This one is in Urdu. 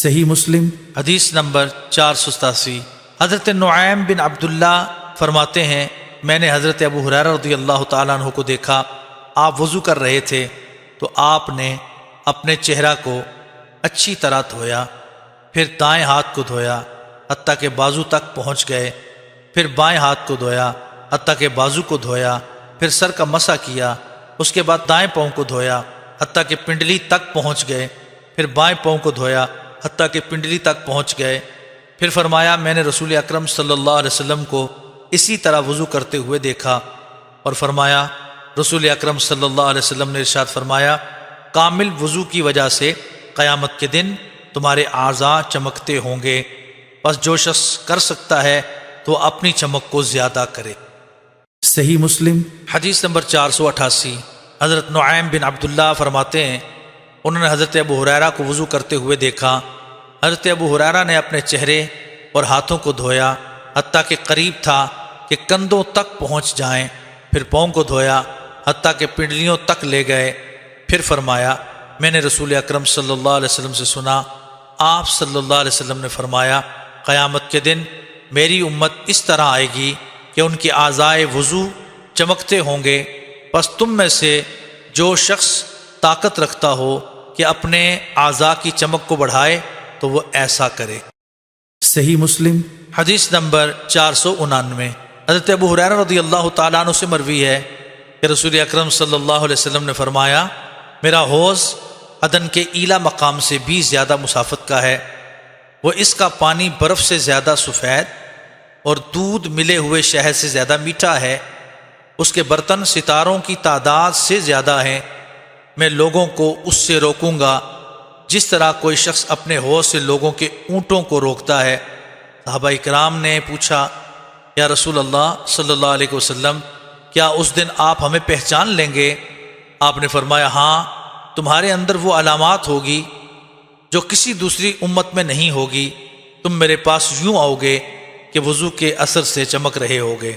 صحیح مسلم حدیث نمبر 487۔ حضرت نعیم بن عبداللہ فرماتے ہیں، میں نے حضرت ابو ہریرہ رضی اللہ تعالیٰ عنہ کو دیکھا، آپ وضو کر رہے تھے تو آپ نے اپنے چہرہ کو اچھی طرح دھویا، پھر دائیں ہاتھ کو دھویا حتیٰ کہ بازو تک پہنچ گئے، پھر بائیں ہاتھ کو دھویا حتیٰ کہ بازو کو دھویا، پھر سر کا مسح کیا، اس کے بعد دائیں پاؤں کو دھویا حتیٰ کہ پنڈلی تک پہنچ گئے، پھر بائیں پاؤں کو دھویا حتیٰ کہ پنڈلی تک پہنچ گئے، پھر فرمایا میں نے رسول اکرم صلی اللہ علیہ وسلم کو اسی طرح وضو کرتے ہوئے دیکھا، اور فرمایا رسول اکرم صلی اللہ علیہ وسلم نے ارشاد فرمایا، کامل وضو کی وجہ سے قیامت کے دن تمہارے اعضاء چمکتے ہوں گے، بس جو شخص کر سکتا ہے تو اپنی چمک کو زیادہ کرے۔ صحیح مسلم حدیث نمبر 488۔ حضرت نعیم بن عبداللہ فرماتے ہیں، انہوں نے حضرت ابو ہریرہ کو وضو کرتے ہوئے دیکھا، حضرت ابو ہریرہ نے اپنے چہرے اور ہاتھوں کو دھویا حتیٰ کہ قریب تھا کہ کندھوں تک پہنچ جائیں، پھر پاؤں کو دھویا حتیٰ کہ پنڈلیوں تک لے گئے، پھر فرمایا میں نے رسول اکرم صلی اللہ علیہ وسلم سے سنا، آپ صلی اللہ علیہ وسلم نے فرمایا، قیامت کے دن میری امت اس طرح آئے گی کہ ان کی اعضائے وضو چمکتے ہوں گے، بس تم میں سے جو شخص طاقت رکھتا ہو کہ اپنے اعضاء کی چمک کو بڑھائے تو وہ ایسا کرے۔ صحیح مسلم حدیث نمبر 499۔ حضرت ابو ہریرہ رضی اللہ تعالیٰ عنہ سے مروی ہے کہ رسول اکرم صلی اللہ علیہ وسلم نے فرمایا، میرا حوض عدن کے اعلیٰ مقام سے بھی زیادہ مسافت کا ہے، وہ اس کا پانی برف سے زیادہ سفید اور دودھ ملے ہوئے شہد سے زیادہ میٹھا ہے، اس کے برتن ستاروں کی تعداد سے زیادہ ہیں، میں لوگوں کو اس سے روکوں گا جس طرح کوئی شخص اپنے حوض سے لوگوں کے اونٹوں کو روکتا ہے۔ صحابہ اکرام نے پوچھا، یا رسول اللہ صلی اللہ علیہ وسلم، کیا اس دن آپ ہمیں پہچان لیں گے؟ آپ نے فرمایا، ہاں، تمہارے اندر وہ علامات ہوگی جو کسی دوسری امت میں نہیں ہوگی، تم میرے پاس یوں آؤ گے کہ وضو کے اثر سے چمک رہے ہوگے۔